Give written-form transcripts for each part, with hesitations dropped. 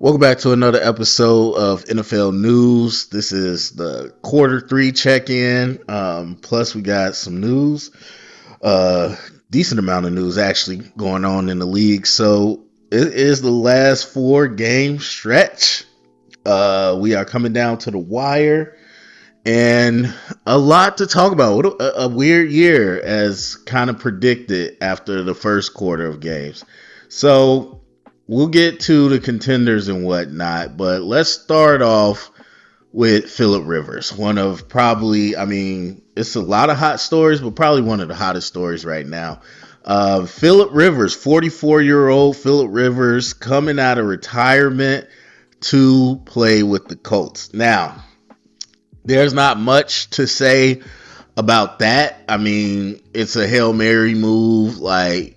Welcome back to another episode of NFL News. This is the quarter three check-in. Plus, we got some news, decent amount of news actually going on in the league. So it is the last 4-game stretch. We are coming down to the wire, and a lot to talk about. What a weird year, as kind of predicted after the first quarter of games. So we'll get to the contenders and whatnot, but let's start off with Phillip Rivers. One of probably, it's a lot of hot stories, but probably one of the hottest stories right now. Phillip Rivers, 44-year-old Phillip Rivers, coming out of retirement to play with the Colts. Now, there's not much to say about that. It's a Hail Mary move. I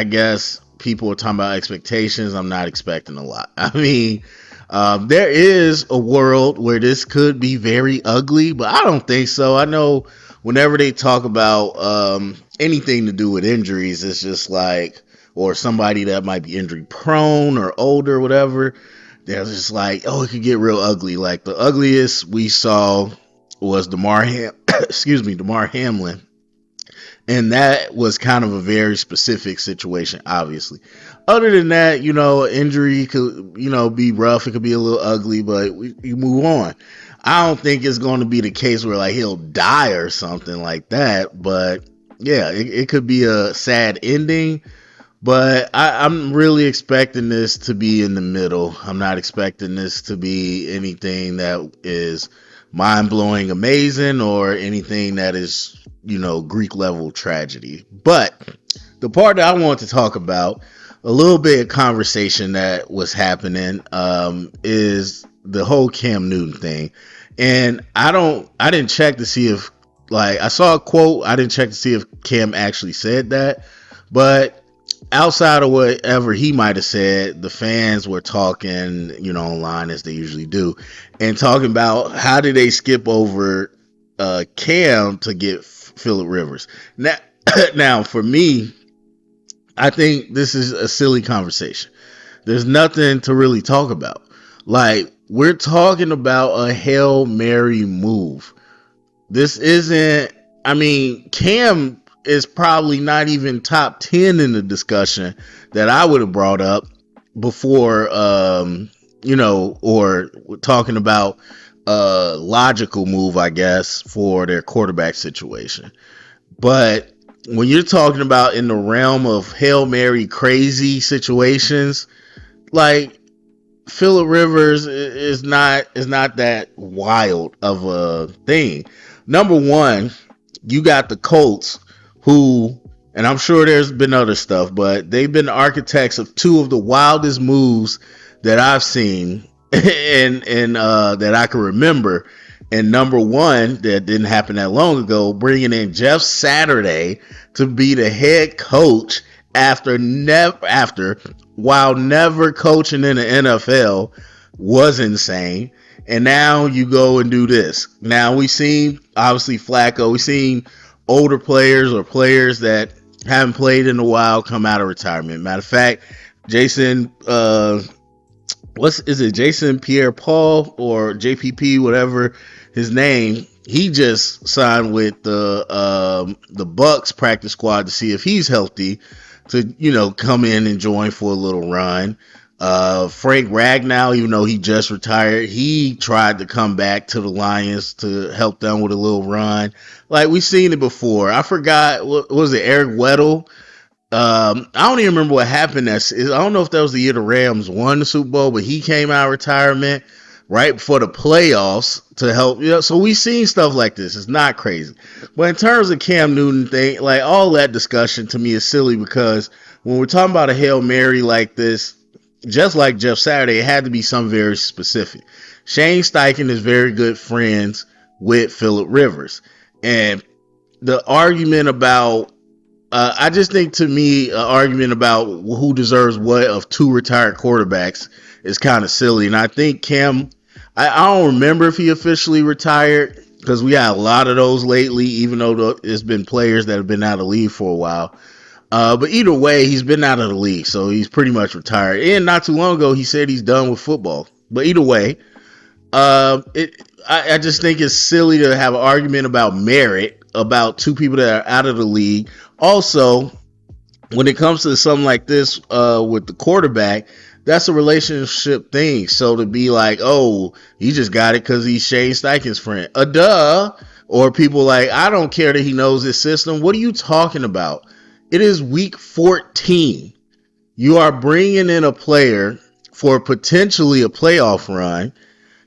guess people are talking about expectations. I'm not expecting a lot. There is a world where this could be very ugly, but I don't think so. I know whenever they talk about anything to do with injuries, it's just like, or somebody that might be injury prone or older or whatever, they're just like, oh, it could get real ugly. Like the ugliest we saw was Damar Hamlin. And that was kind of a very specific situation, obviously. Other than that, injury could, be rough. It could be a little ugly, but you move on. I don't think it's going to be the case where like he'll die or something like that. But yeah, it could be a sad ending. But I'm really expecting this to be in the middle. I'm not expecting this to be anything that is mind-blowing amazing or anything that is, Greek level tragedy. But the part that I want to talk about, a little bit of conversation that was happening, is the whole Cam Newton thing. And I didn't check to see if, I saw a quote, I didn't check to see if Cam actually said that, but outside of whatever he might have said, the fans were talking, online as they usually do, and talking about how did they skip over Cam to get Phillip Rivers. Now, for me, I think this is a silly conversation. There's nothing to really talk about. We're talking about a Hail Mary move. This isn't, Cam is probably not even top 10 in the discussion that I would have brought up before, or talking about a logical move, I guess, for their quarterback situation. But when you're talking about in the realm of Hail Mary crazy situations, Phillip Rivers is not that wild of a thing. Number one, you got the Colts, who, and I'm sure there's been other stuff, but they've been the architects of two of the wildest moves that I've seen and that I can remember. And number one, that didn't happen that long ago, bringing in Jeff Saturday to be the head coach while never coaching in the NFL was insane. And now you go and do this. Now we've seen, obviously, Flacco. We've seen older players or players that haven't played in a while come out of retirement. Matter of fact, Jason Pierre-Paul or JPP, whatever his name, he just signed with the Bucks practice squad to see if he's healthy to, come in and join for a little run. Frank Ragnow, even though he just retired, he tried to come back to the Lions to help them with a little run. We've seen it before. I forgot, what was it, Eric Weddle? I don't even remember what happened. I don't know if that was the year the Rams won the Super Bowl, but he came out of retirement right before the playoffs to help. So we've seen stuff like this. It's not crazy. But in terms of Cam Newton thing, all that discussion to me is silly, because when we're talking about a Hail Mary like this, just like Jeff Saturday, it had to be something very specific. Shane Steichen is very good friends with Phillip Rivers. And the argument about, I just think, to me, an argument about who deserves what of two retired quarterbacks is kind of silly. And I think Cam, I don't remember if he officially retired, because we had a lot of those lately, even though it's been players that have been out of the league for a while. But either way, he's been out of the league, so he's pretty much retired. And not too long ago, he said he's done with football. But either way, I just think it's silly to have an argument about merit about two people that are out of the league. Also, when it comes to something like this with the quarterback, that's a relationship thing. So to be like, oh, he just got it because he's Shane Steichen's friend. Duh. Or people like, I don't care that he knows his system. What are you talking about? It is week 14. You are bringing in a player for potentially a playoff run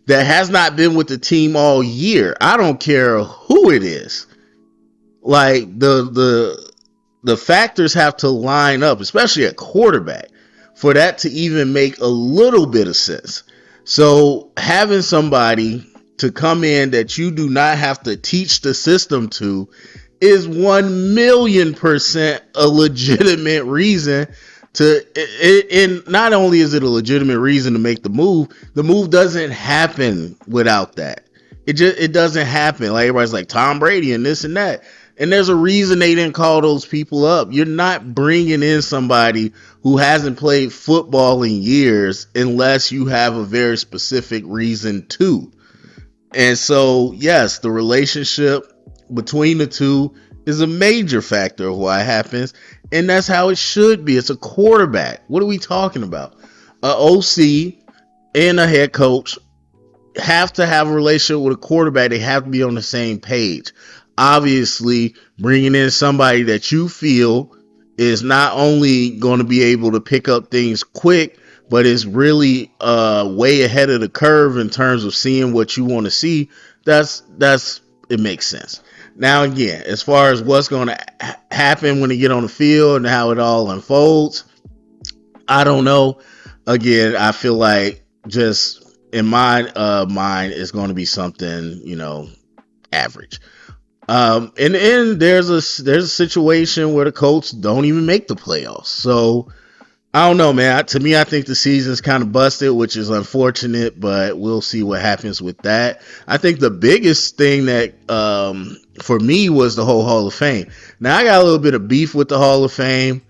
that has not been with the team all year. I don't care who it is. Like the factors have to line up, especially at quarterback, for that to even make a little bit of sense. So having somebody to come in that you do not have to teach the system to is 1,000,000% a legitimate reason and not only is it a legitimate reason to make the move doesn't happen without that. It doesn't happen. Like everybody's like Tom Brady and this and that. And there's a reason they didn't call those people up. You're not bringing in somebody who hasn't played football in years unless you have a very specific reason to. And so, yes, the relationship between the two is a major factor of why it happens. And that's how it should be. It's a quarterback. What are we talking about? A OC and a head coach have to have a relationship with a quarterback. They have to be on the same page. Obviously, bringing in somebody that you feel is not only going to be able to pick up things quick, but is really way ahead of the curve in terms of seeing what you want to see. It makes sense. Now, again, as far as what's going to happen when they get on the field and how it all unfolds, I don't know. Again, I feel like just in my mind, it's going to be something, average. And there's a situation where the Colts don't even make the playoffs. So I don't know, man. To me, I think the season's kind of busted, which is unfortunate, but we'll see what happens with that. I think the biggest thing that for me was the whole Hall of Fame. Now, I got a little bit of beef with the Hall of Fame.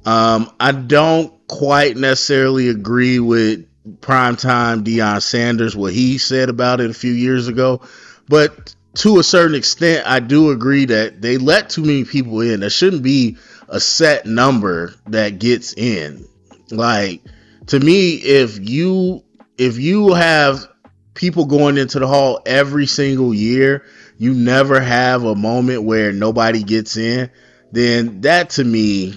I don't quite necessarily agree with primetime Deion Sanders, what he said about it a few years ago, but to a certain extent, I do agree that they let too many people in. There shouldn't be a set number that gets in. Like, to me, if you have people going into the hall every single year, you never have a moment where nobody gets in, then that to me,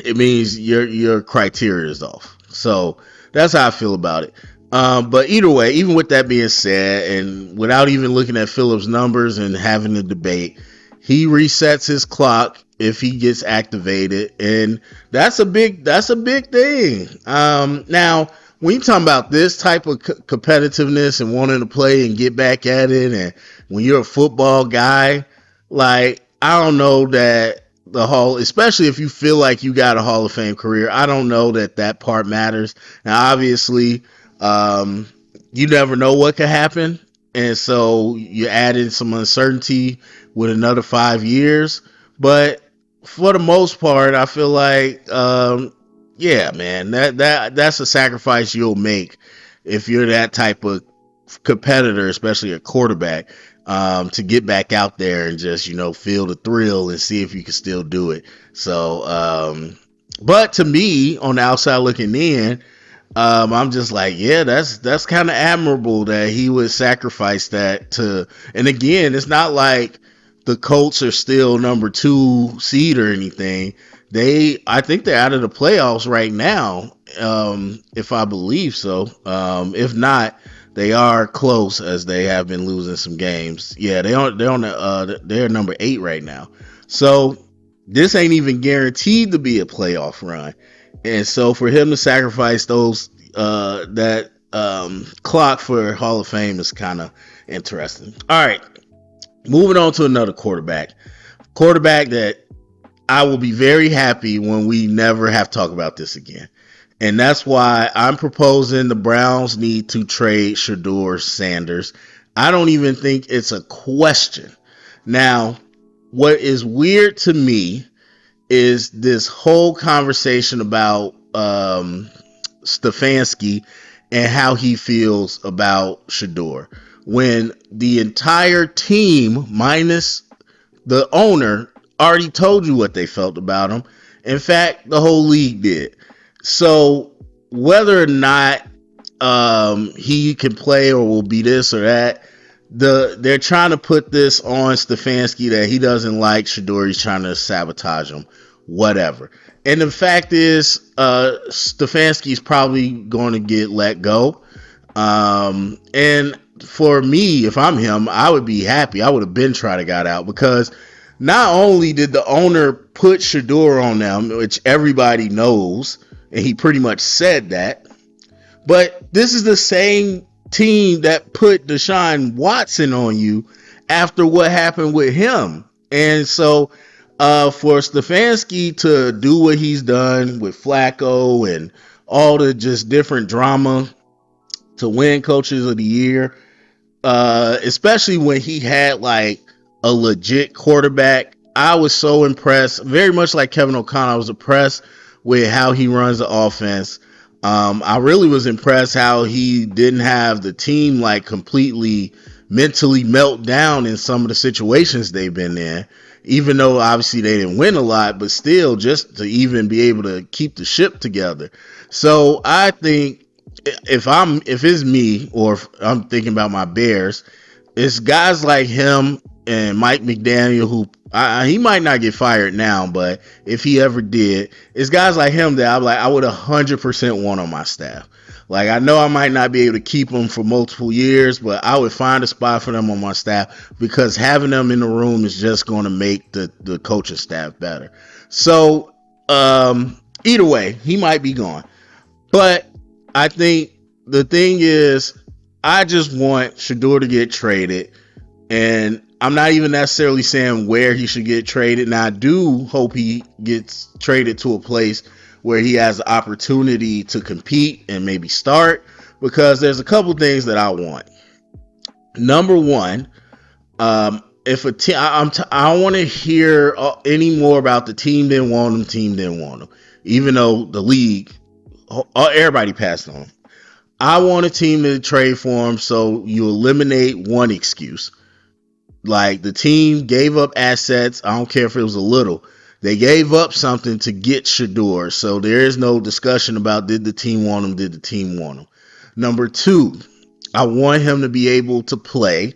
it means your criteria is off. So that's how I feel about it. But either way, even with that being said, and without even looking at Phillip's numbers and having a debate, he resets his clock if he gets activated, and that's a big thing. Now, when you're talking about this type of competitiveness and wanting to play and get back at it, and when you're a football guy, like, I don't know that the Hall, especially if you feel like you got a Hall of Fame career, I don't know that part matters. Now, obviously, you never know what could happen, and so you add in some uncertainty with another 5 years. But for the most part, I feel like, yeah, man, that's a sacrifice you'll make if you're that type of competitor, especially a quarterback, to get back out there and just, feel the thrill and see if you can still do it. So, but to me, on the outside looking in, I'm just like, yeah, that's kind of admirable that he would sacrifice that to. And again, it's not like the Colts are still number 2 seed or anything. I think they're out of the playoffs right now, if I believe so. If not, they are close, as they have been losing some games. Yeah, they're number 8 right now. So this ain't even guaranteed to be a playoff run. And so for him to sacrifice that clock for Hall of Fame is kind of interesting. All right, moving on to another quarterback that I will be very happy when we never have to talk about this again. And that's why I'm proposing the Browns need to trade Shedeur Sanders. I don't even think it's a question. Now, what is weird to me is this whole conversation about Stefanski and how he feels about Shedeur. When the entire team, minus the owner, already told you what they felt about him. In fact, the whole league did. So whether or not he can play or will be this or that, they're trying to put this on Stefanski that he doesn't like Shedeur. He's trying to sabotage him, whatever. And the fact is, Stefanski's probably going to get let go. And for me, if I'm him, I would be happy. I would have been trying to got out, because not only did the owner put Shedeur on them, which everybody knows, and he pretty much said that, but this is the same team that put Deshaun Watson on you after what happened with him. And so for Stefanski to do what he's done with Flacco and all the just different drama to win coaches of the year, especially when he had like a legit quarterback, I was so impressed. Very much like Kevin O'Connor, I was impressed with how he runs the offense. I really was impressed how he didn't have the team like completely mentally melt down in some of the situations they've been in, even though obviously they didn't win a lot, but still just to even be able to keep the ship together. So I think if it's me, or if I'm thinking about my Bears, it's guys like him and Mike McDaniel, who he might not get fired now, but if he ever did, it's guys like him that I would 100% want on my staff. Like, I know I might not be able to keep them for multiple years, but I would find a spot for them on my staff, because having them in the room is just going to make the coaching staff better. So either way, he might be gone. But I think the thing is, I just want Shedeur to get traded. And I'm not even necessarily saying where he should get traded. Now, I do hope he gets traded to a place where he has the opportunity to compete and maybe start, because there's a couple things that I want. Number one, if a team, I don't want to hear any more about the team didn't want him, even though the league, everybody passed on him. I want a team to trade for him, so you eliminate one excuse. Like, the team gave up assets. I don't care if it was a little. They gave up something to get Shedeur. So there is no discussion about did the team want him, did the team want him. Number two, I want him to be able to play.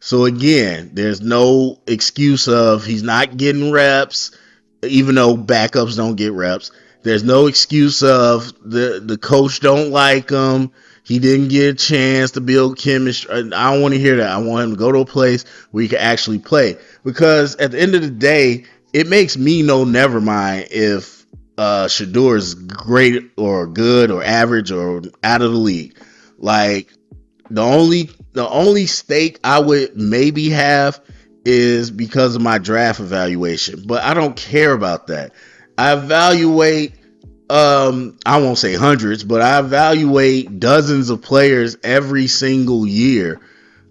So again, there's no excuse of he's not getting reps, even though backups don't get reps. There's no excuse of the coach don't like him. He didn't get a chance to build chemistry. I don't want to hear that. I want him to go to a place where he can actually play. Because at the end of the day, it makes me no never mind if Shedeur is great or good or average or out of the league. Like, the only stake I would maybe have is because of my draft evaluation. But I don't care about that. I evaluate I won't say hundreds, but I evaluate dozens of players every single year.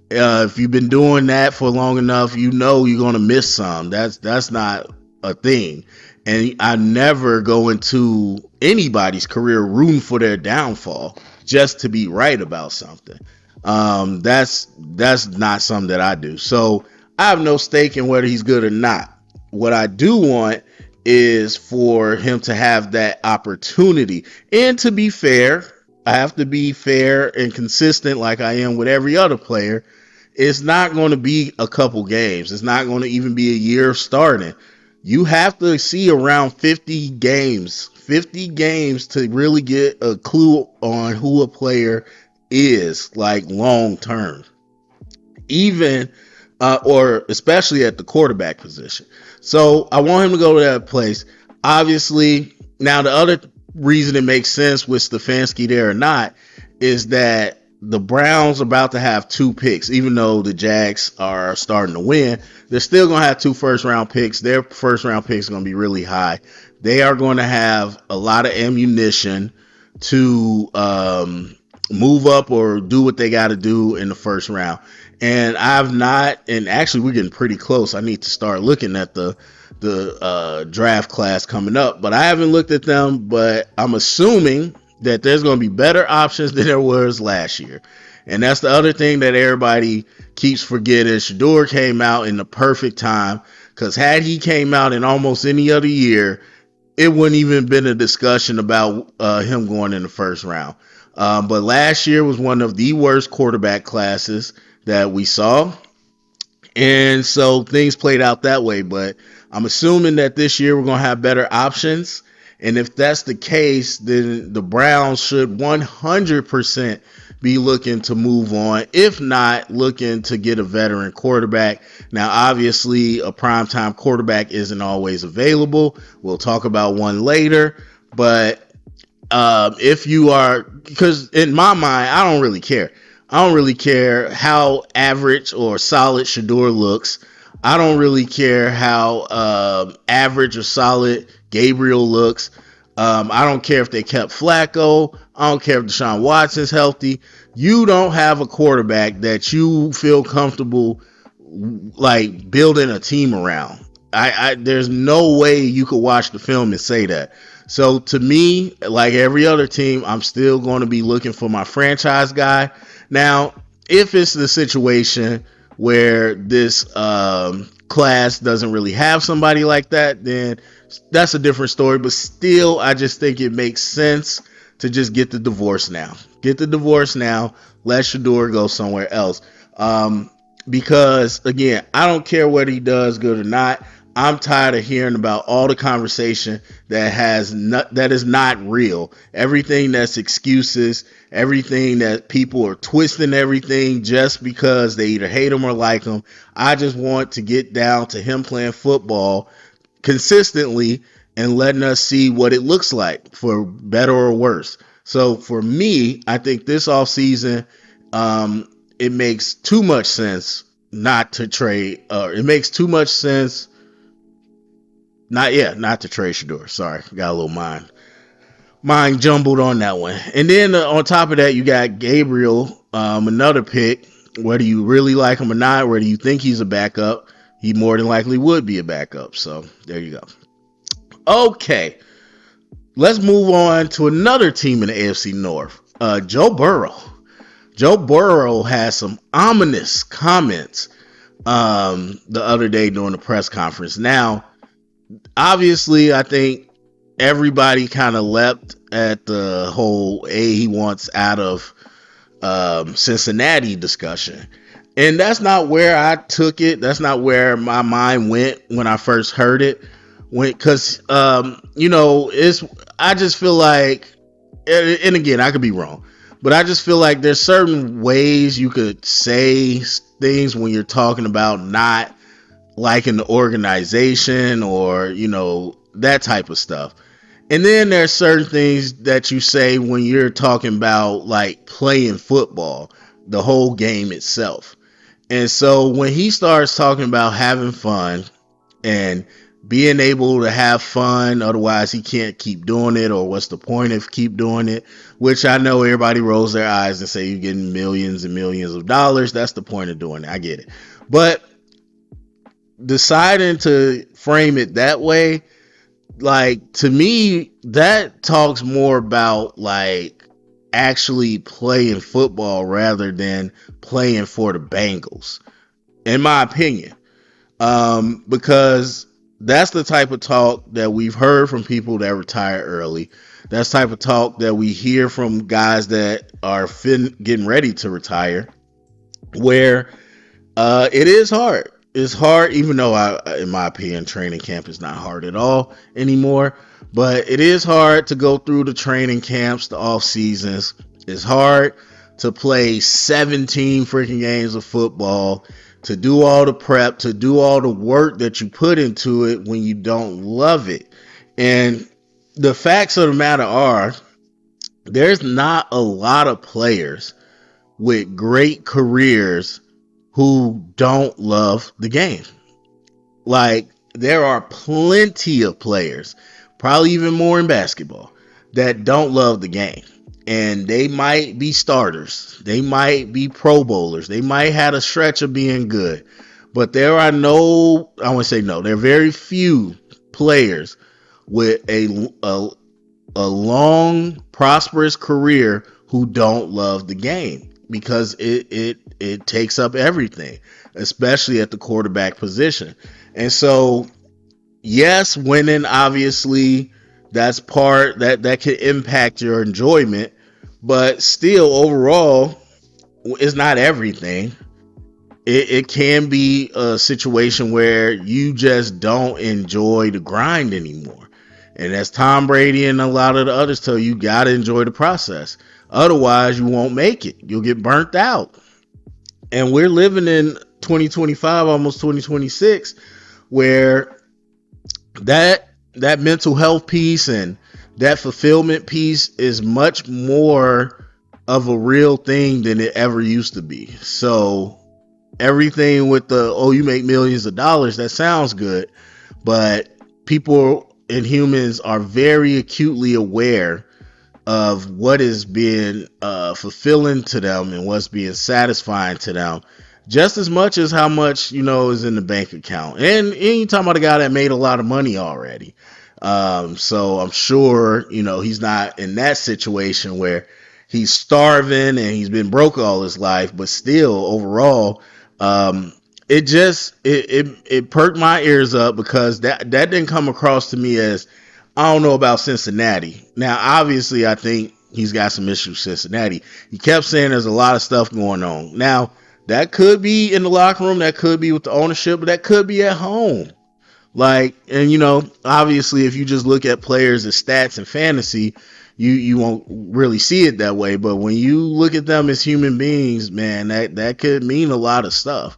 If you've been doing that for long enough, you know you're going to miss some. That's not a thing. And I never go into anybody's career rooting for their downfall just to be right about something. That's not something that I do. So I have no stake in whether he's good or not. What I do want is for him to have that opportunity. And to be fair, I have to be fair and consistent like I am with every other player. It's not going to be a couple games. It's not going to even be a year of starting. You have to see around 50 games to really get a clue on who a player is, like, long term. Even or especially at the quarterback position. So I want him to go to that place. Obviously, now the other reason it makes sense with Stefanski there or not is that the Browns are about to have 2 picks. Even though the Jags are starting to win, they're still going to have 2 first-round picks. Their first-round picks are going to be really high. They are going to have a lot of ammunition to move up or do what they got to do in the first round. And I've not, and actually we're getting pretty close. I need to start looking at the the draft class coming up. But I haven't looked at them, but I'm assuming that there's going to be better options than there was last year. And that's the other thing that everybody keeps forgetting. Shedeur came out in the perfect time, because had he came out in almost any other year, it wouldn't even been a discussion about him going in the first round. But last year was one of the worst quarterback classes that we saw. And so things played out that way. But I'm assuming that this year we're going to have better options. And if that's the case, then the Browns should 100% be looking to move on, if not looking to get a veteran quarterback. Now, obviously, a primetime quarterback isn't always available. We'll talk about one later. But if you are, because in my mind, I don't really care. I don't really care how average or solid Shedeur looks. I don't really care how average or solid Gabriel looks. I don't care if they kept Flacco. I don't care if Deshaun Watson's healthy. You don't have a quarterback that you feel comfortable like building a team around. There's no way you could watch the film and say that. So to me, like every other team, I'm still going to be looking for my franchise guy. Now, if it's the situation where this class doesn't really have somebody like that, then that's a different story. But still, I just think it makes sense to just get the divorce now. Get the divorce now. Let Shedeur go somewhere else. Because, again, I don't care whether he does good or not. I'm tired of hearing about all the conversation that is not real. Everything that's excuses, everything that people are twisting everything just because they either hate him or like him. I just want to get down to him playing football consistently and letting us see what it looks like, for better or worse. So for me, I think this offseason, it makes too much sense not to trade. It makes too much sense. Not to trade Shedeur. Sorry, got a little mind jumbled on that one. And then on top of that, you got Gabriel, another pick. Whether you really like him or not, whether you think he's a backup, he more than likely would be a backup. So there you go. Okay, let's move on to another team in the AFC North. Joe Burrow. Joe Burrow had some ominous comments the other day during the press conference. Now, obviously, I think everybody kind of leapt at the whole he wants out of Cincinnati discussion. And that's not where I took it. That's not where my mind went when I first heard it. Because, I just feel like, and again, I could be wrong, but I just feel like there's certain ways you could say things when you're talking about not liking the organization or, that type of stuff. And then there's certain things that you say when you're talking about like playing football, the whole game itself. And so when he starts talking about having fun and being able to have fun, otherwise he can't keep doing it, or what's the point of keep doing it, which I know everybody rolls their eyes and say you're getting millions and millions of dollars. That's the point of doing it. I get it. But deciding to frame it that way, like, to me, that talks more about like actually playing football rather than playing for the Bengals, in my opinion. Because that's the type of talk that we've heard from people that retire early. That's the type of talk that we hear from guys that are getting ready to retire, where it is hard. It's hard, even though in my opinion, training camp is not hard at all anymore. But it is hard to go through the training camps, the off seasons. It's hard to play 17 freaking games of football, to do all the prep, to do all the work that you put into it when you don't love it. And the facts of the matter are, there's not a lot of players with great careers who don't love the game. Like, there are plenty of players, probably even more in basketball, that don't love the game. And they might be starters. They might be Pro Bowlers. They might have a stretch of being good. But there are no, I want to say no, there are very few players with a long, prosperous career who don't love the game because it takes up everything, especially at the quarterback position. And so, yes, winning obviously that's part that can impact your enjoyment, but still overall, it's not everything. It can be a situation where you just don't enjoy the grind anymore. And as Tom Brady and a lot of the others tell you, you got to enjoy the process. Otherwise, you won't make it. You'll get burnt out. And we're living in 2025, almost 2026, where that mental health piece and that fulfillment piece is much more of a real thing than it ever used to be. So everything with you make millions of dollars, that sounds good, but people and humans are very acutely aware of what is being fulfilling to them and what's being satisfying to them, just as much as how much is in the bank account. And you talking about a guy that made a lot of money already, so I'm sure he's not in that situation where he's starving and he's been broke all his life, but still overall, it perked my ears up because that didn't come across to me as, I don't know about Cincinnati. Now, obviously, I think he's got some issues with Cincinnati. He kept saying there's a lot of stuff going on. Now, that could be in the locker room, that could be with the ownership, but that could be at home. And obviously, if you just look at players as stats and fantasy, you won't really see it that way. But when you look at them as human beings, man, that could mean a lot of stuff.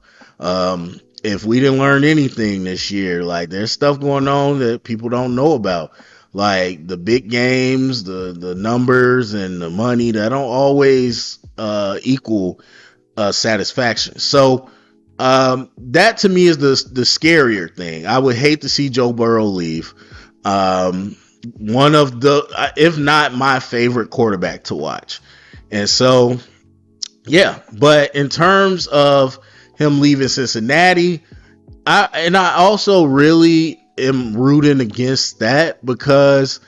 If we didn't learn anything this year, like there's stuff going on that people don't know about, like the big games, the numbers and the money that don't always equal satisfaction. So that to me is the scarier thing. I would hate to see Joe Burrow leave. One of the, if not my favorite quarterback to watch. And so, yeah, but in terms of him leaving Cincinnati, I also really am rooting against that because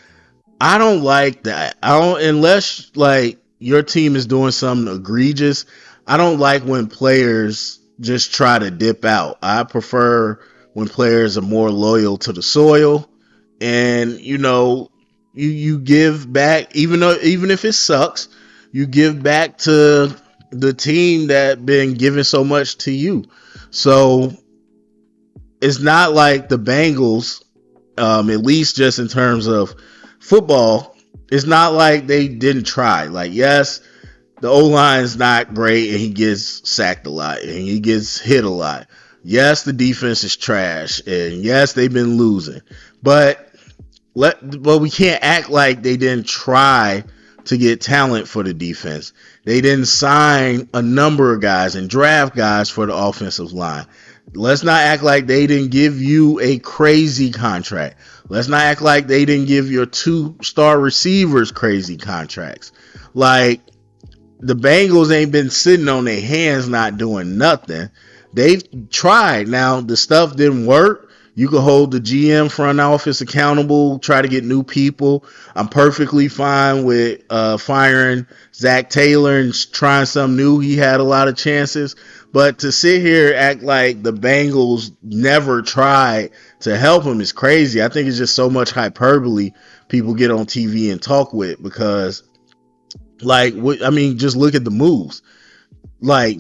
I don't like that. Unless like your team is doing something egregious, I don't like when players just try to dip out. I prefer when players are more loyal to the soil and you give back, even if it sucks, you give back to the team that been giving so much to you. So it's not like the Bengals, at least just in terms of football, it's not like they didn't try. Like, yes, the O-line's not great and he gets sacked a lot and he gets hit a lot. Yes, the defense is trash and yes, they've been losing. But we can't act like they didn't try to get talent for the defense. They didn't sign a number of guys and draft guys for the offensive line. Let's not act like they didn't give you a crazy contract. Let's not act like they didn't give your 2-star receivers crazy contracts. Like, the Bengals ain't been sitting on their hands not doing nothing. They've tried. Now, the stuff didn't work. You can hold the GM front office accountable, try to get new people. I'm perfectly fine with firing Zach Taylor and trying something new. He had a lot of chances. But to sit here act like the Bengals never tried to help him is crazy. I think it's just so much hyperbole people get on TV and talk with because, just look at the moves. Like,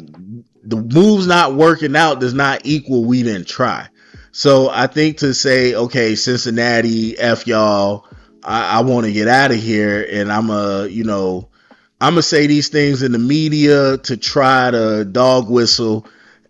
the moves not working out does not equal we didn't try. So I think to say, okay, Cincinnati, F y'all, I want to get out of here, and I'm gonna say these things in the media to try to dog whistle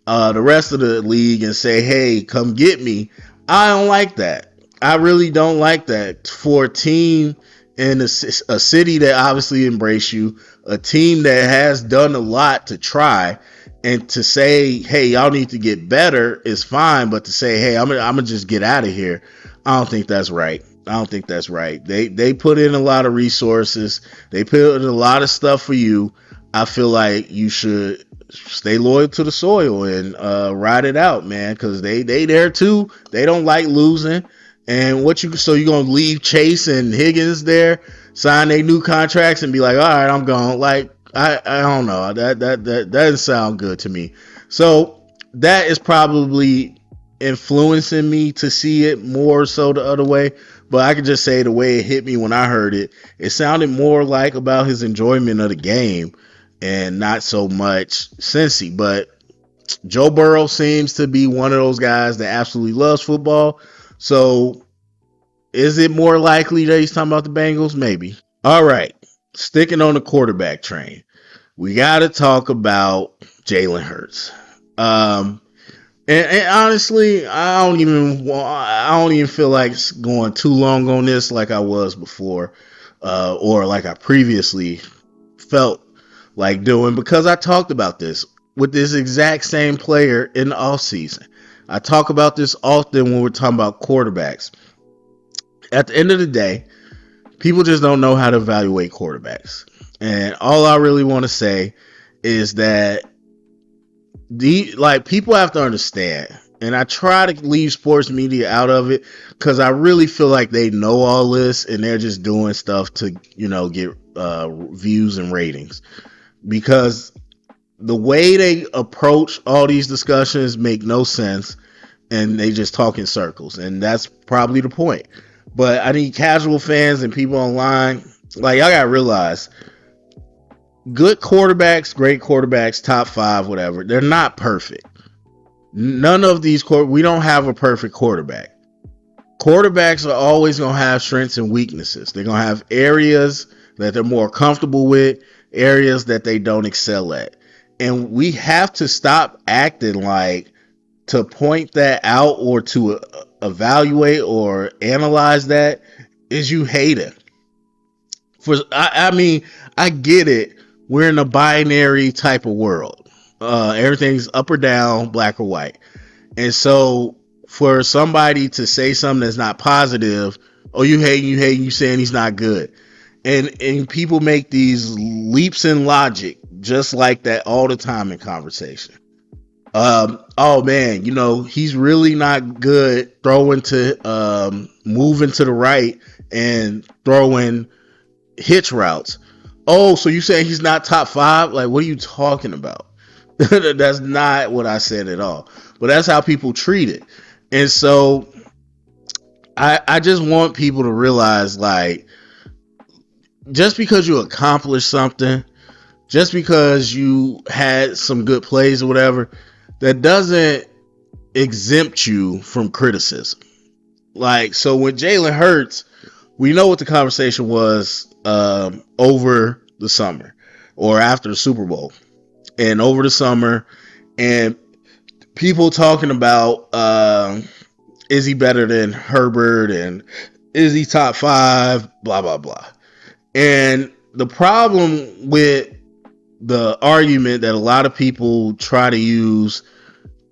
the rest of the league and say, hey, come get me. I don't like that. I really don't like that for a team in a city that obviously embrace you, a team that has done a lot to try. And to say, hey, y'all need to get better is fine. But to say, hey, I'm gonna just get out of here, I don't think that's right. They put in a lot of resources. They put in a lot of stuff for you. I feel like you should stay loyal to the soil and ride it out, man, because they there too. They don't like losing. And you gonna leave Chase and Higgins there, sign their new contracts, and be like, all right, I'm gone. Like I don't know. That doesn't sound good to me. So that is probably influencing me to see it more so the other way. But I could just say the way it hit me when I heard it, it sounded more like about his enjoyment of the game and not so much Cincy. But Joe Burrow seems to be one of those guys that absolutely loves football. So is it more likely that he's talking about the Bengals? Maybe. All right. Sticking on the quarterback train, we got to talk about Jalen Hurts. And honestly, I don't even feel like going too long on this like I was before, or like I previously felt like doing, because I talked about this with this exact same player in the offseason. I talk about this often when we're talking about quarterbacks. At the end of the day, people just don't know how to evaluate quarterbacks. And all I really want to say is that people have to understand, and I try to leave sports media out of it because I really feel like they know all this and they're just doing stuff to, get views and ratings, because the way they approach all these discussions make no sense and they just talk in circles, and that's probably the point. But I need casual fans and people online, like, y'all gotta realize, good quarterbacks, great quarterbacks, top 5, whatever, they're not perfect. None of these we don't have a perfect quarterback. Quarterbacks are always going to have strengths and weaknesses. They're going to have areas that they're more comfortable with, areas that they don't excel at. And we have to stop acting like to point that out or to evaluate or analyze that is you hate it. I mean, I get it. We're in a binary type of world. Everything's up or down, black or white. And so for somebody to say something that's not positive, oh, you hate, you saying he's not good. And people make these leaps in logic just like that all the time in conversation. Oh man, he's really not good throwing to moving to the right and throwing hitch routes. Oh, so you saying he's not top 5? Like, what are you talking about? That's not what I said at all. But that's how people treat it. And so I just want people to realize, like, just because you accomplished something, just because you had some good plays or whatever, that doesn't exempt you from criticism. Like, so with Jalen Hurts, we know what the conversation was over the summer or after the Super Bowl and over the summer, and people talking about is he better than Herbert and is he top 5, blah blah blah. And the problem with the argument that a lot of people try to use,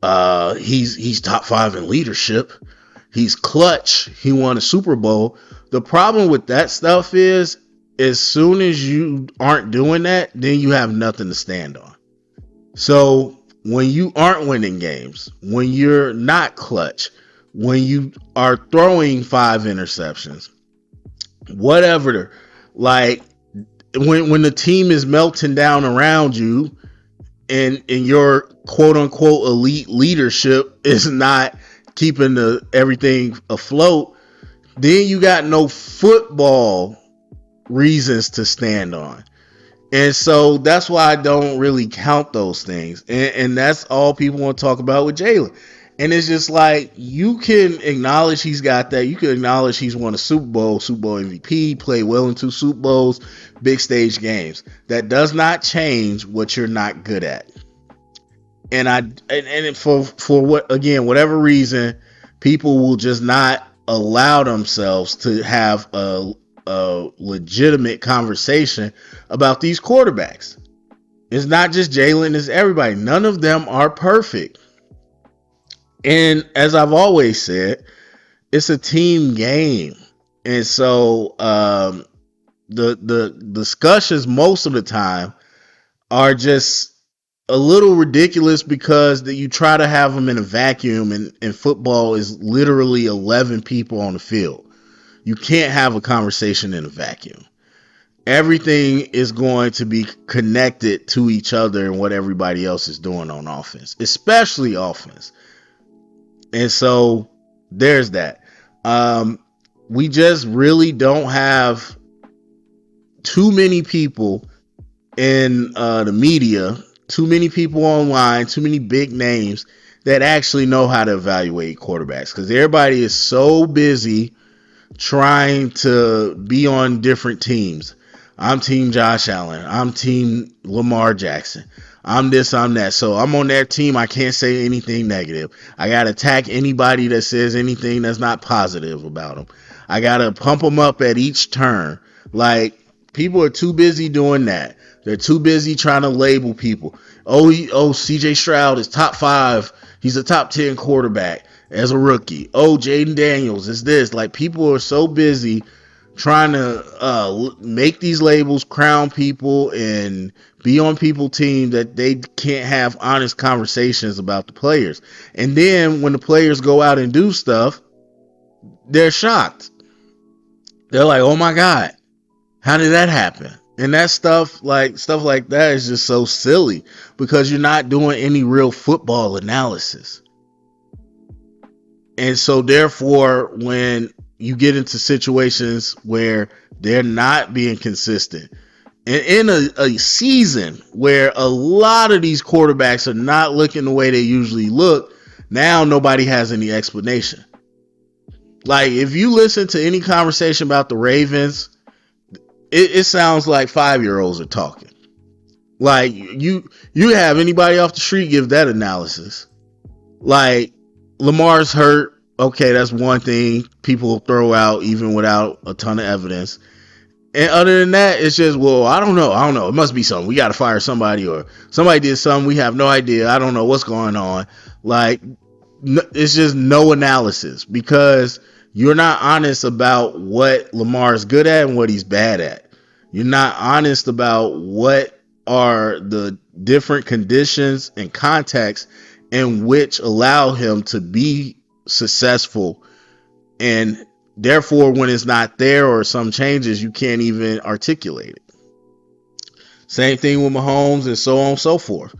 he's top 5 in leadership, he's clutch, he won a Super Bowl. The problem with that stuff is, as soon as you aren't doing that, then you have nothing to stand on. So when you aren't winning games, when you're not clutch, when you are throwing 5 interceptions, whatever, like when the team is melting down around you and your quote unquote elite leadership is not keeping everything afloat, then you got no football reasons to stand on. And so that's why I don't really count those things. And that's all people want to talk about with Jalen. And it's just like, you can acknowledge he's got that. You can acknowledge he's won a Super Bowl MVP, played well in 2 Super Bowls, big stage games. That does not change what you're not good at. And for what, again, whatever reason, people will just not allow themselves to have a legitimate conversation about these quarterbacks. It's not just Jalen, it's everybody. None of them are perfect. And as I've always said, it's a team game. And so the discussions most of the time are just a little ridiculous because you try to have them in a vacuum, and football is literally 11 people on the field. You can't have a conversation in a vacuum. Everything is going to be connected to each other and what everybody else is doing on offense, especially offense. And so there's that. We just really don't have too many people in the media, too many people online, too many big names that actually know how to evaluate quarterbacks, because everybody is so busy trying to be on different teams. I'm team Josh Allen. I'm team Lamar Jackson. I'm this, I'm that. So I'm on their team. I can't say anything negative. I got to attack anybody that says anything that's not positive about them. I got to pump them up at each turn. Like, people are too busy doing that. They're too busy trying to label people. Oh, CJ Stroud is top 5. He's a top 10 quarterback as a rookie. Oh, Jaden Daniels is this. Like, people are so busy trying to make these labels, crown people, and be on people's team that they can't have honest conversations about the players. And then when the players go out and do stuff, they're shocked. They're like, oh my God, how did that happen? And that stuff like that is just so silly, because you're not doing any real football analysis. And so therefore, when you get into situations where they're not being consistent, and in a season where a lot of these quarterbacks are not looking the way they usually look, now nobody has any explanation. Like, if you listen to any conversation about the Ravens, it sounds like 5-year-olds are talking. Like, you have anybody off the street give that analysis. Like, Lamar's hurt. Okay, that's one thing people throw out even without a ton of evidence. And other than that, it's just, well, I don't know. It must be something. We got to fire somebody, or somebody did something. We have no idea. I don't know what's going on. Like, it's just no analysis, because you're not honest about what Lamar's good at and what he's bad at. You're not honest about what are the different conditions and contexts in which allow him to be successful, and therefore when it's not there or some changes, you can't even articulate it. Same thing with Mahomes, and so on and so forth.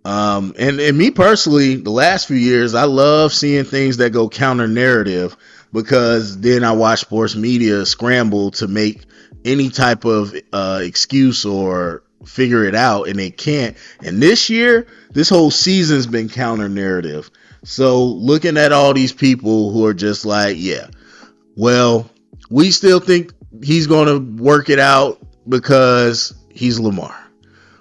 And me personally, the last few years, I love seeing things that go counter narrative, because then I watch sports media scramble to make any type of excuse or figure it out, and they can't. And this year, this whole season's been counter narrative. So looking at all these people who are just like, yeah, well, we still think he's going to work it out because he's Lamar,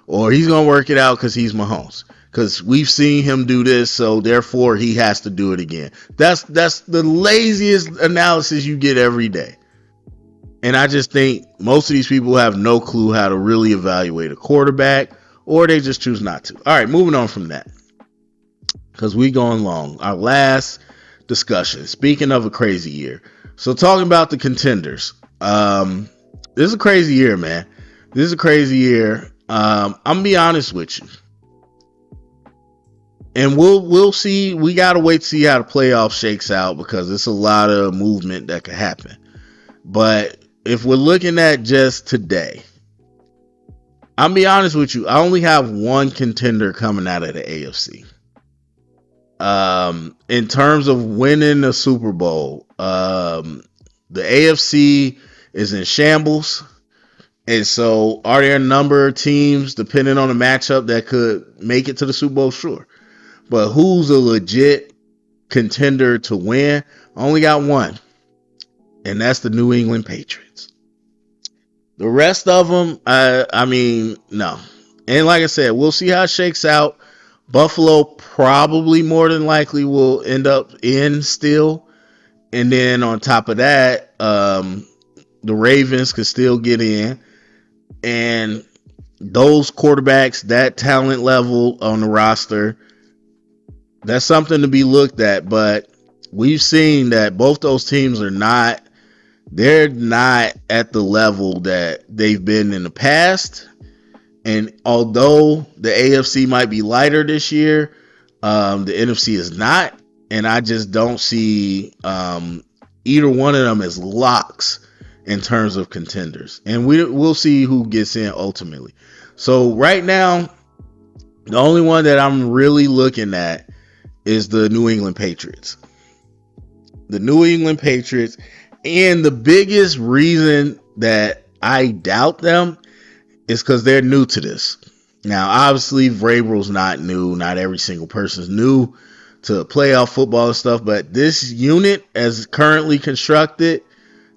or he's going to work it out because he's Mahomes, because we've seen him do this, so therefore he has to do it again. That's the laziest analysis you get every day. And I just think most of these people have no clue how to really evaluate a quarterback, or they just choose not to. All right, moving on from that, because we going long. Our last discussion, speaking of a crazy year. So talking about the contenders. This is a crazy year, man. This is a crazy year. I'm gonna be honest with you. And we'll see. We gotta wait to see how the playoff shakes out, because it's a lot of movement that could happen. But if we're looking at just today, I'll be honest with you, I only have one contender coming out of the AFC. In terms of winning the Super Bowl, the AFC is in shambles. And so are there a number of teams, depending on the matchup, that could make it to the Super Bowl? Sure. But who's a legit contender to win? I only got one, and that's the New England Patriots. The rest of them, I mean, no. And like I said, we'll see how it shakes out. Buffalo probably more than likely will end up in still. And then on top of that, the Ravens could still get in. And those quarterbacks, that talent level on the roster, that's something to be looked at. But we've seen that both those teams are not, they're not at the level that they've been in the past. And although the AFC might be lighter this year, the NFC is not. And I just don't see either one of them as locks in terms of contenders. And we'll see who gets in ultimately. So right now, the only one that I'm really looking at is the New England Patriots. The New England Patriots. And the biggest reason that I doubt them is because they're new to this. Now, obviously, Vrabel's not new. Not every single person is new to playoff football and stuff. But this unit, as currently constructed,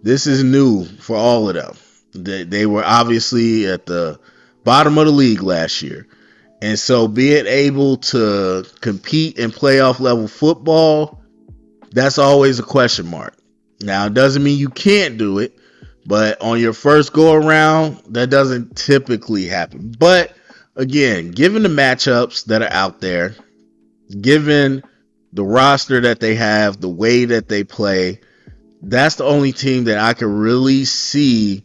this is new for all of them. They were obviously at the bottom of the league last year. And so being able to compete in playoff level football, that's always a question mark. Now, it doesn't mean you can't do it, but on your first go around, that doesn't typically happen. But again, given the matchups that are out there, given the roster that they have, the way that they play, that's the only team that I can really see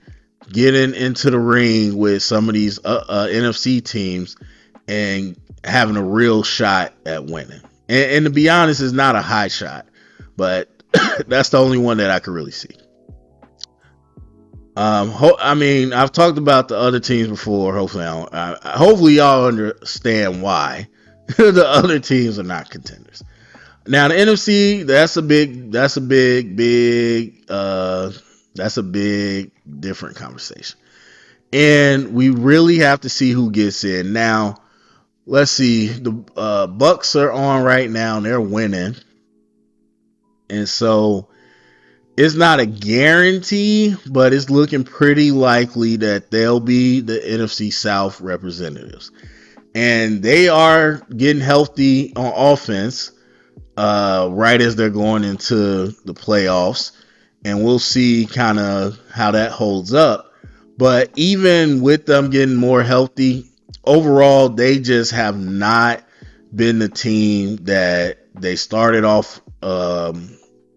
getting into the ring with some of these NFC teams and having a real shot at winning. And to be honest, it's not a high shot, but that's the only one that I could really see. I mean, I've talked about the other teams before. Hopefully y'all understand why the other teams are not contenders. Now the NFC, that's a big different conversation. And we really have to see who gets in. Now, let's see. The Bucks are on right now and they're winning. And so it's not a guarantee, but it's looking pretty likely that they'll be the NFC South representatives. And they are getting healthy on offense right as they're going into the playoffs. And we'll see kind of how that holds up. But even with them getting more healthy, overall, they just have not been the team that they started off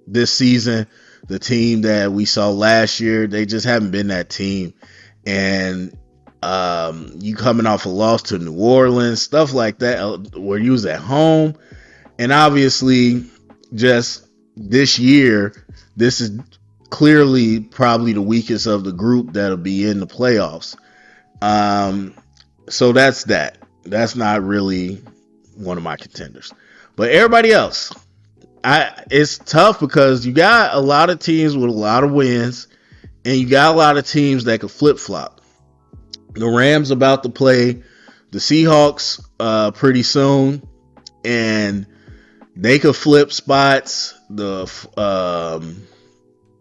this season. The team that we saw last year, they just haven't been that team. And you coming off a loss to New Orleans, stuff like that, where you was at home. And obviously, just this year, this is clearly probably the weakest of the group that'll be in the playoffs. So that's that. That's not really one of my contenders. But everybody else, it's tough because you got a lot of teams with a lot of wins, and you got a lot of teams that could flip-flop. The Rams about to play the Seahawks pretty soon, and they could flip spots. The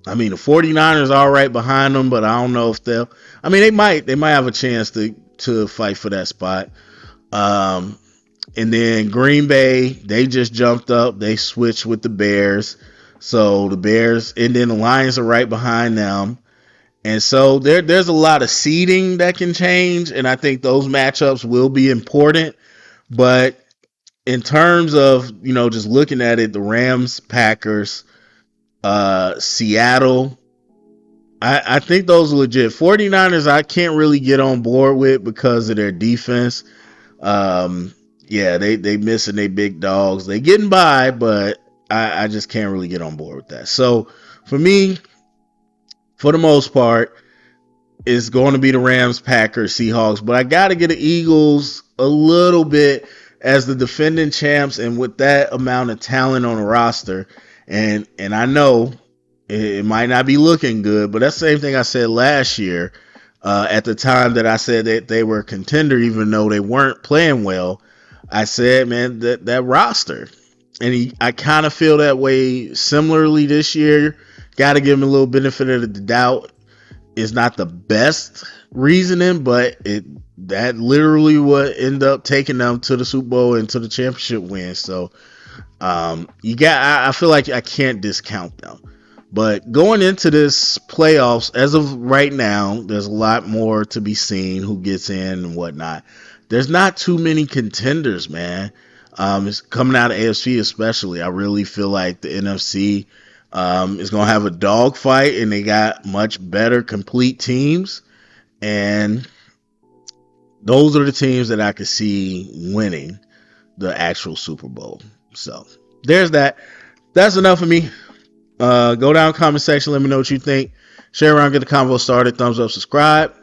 49ers are right behind them, but I don't know if they'll. I mean, they might have a chance to fight for that spot. And then Green Bay, they just jumped up. They switched with the Bears. So the Bears, and then the Lions are right behind them. And so there's a lot of seeding that can change, and I think those matchups will be important. But in terms of, just looking at it, the Rams, Packers, Seattle, I think those are legit. 49ers, I can't really get on board with because of their defense. Yeah, they missing their big dogs. They getting by, but I just can't really get on board with that. So for me, for the most part, it's going to be the Rams, Packers, Seahawks. But I got to get the Eagles a little bit as the defending champs, and with that amount of talent on the roster. And I know it might not be looking good, but that's the same thing I said last year at the time that I said that they were a contender, even though they weren't playing well. I said, man, that roster. And I kind of feel that way similarly this year. Got to give him a little benefit of the doubt. It's not the best reasoning, but that literally would end up taking them to the Super Bowl and to the championship win. So I feel like I can't discount them. But going into this playoffs, as of right now, there's a lot more to be seen, who gets in and whatnot. There's not too many contenders, man. It's coming out of AFC especially. I really feel like the NFC is going to have a dogfight, and they got much better complete teams. And those are the teams that I could see winning the actual Super Bowl. So there's that. That's enough of me. Go down comment section. Let me know what you think. Share around, get the convo started. Thumbs up, subscribe.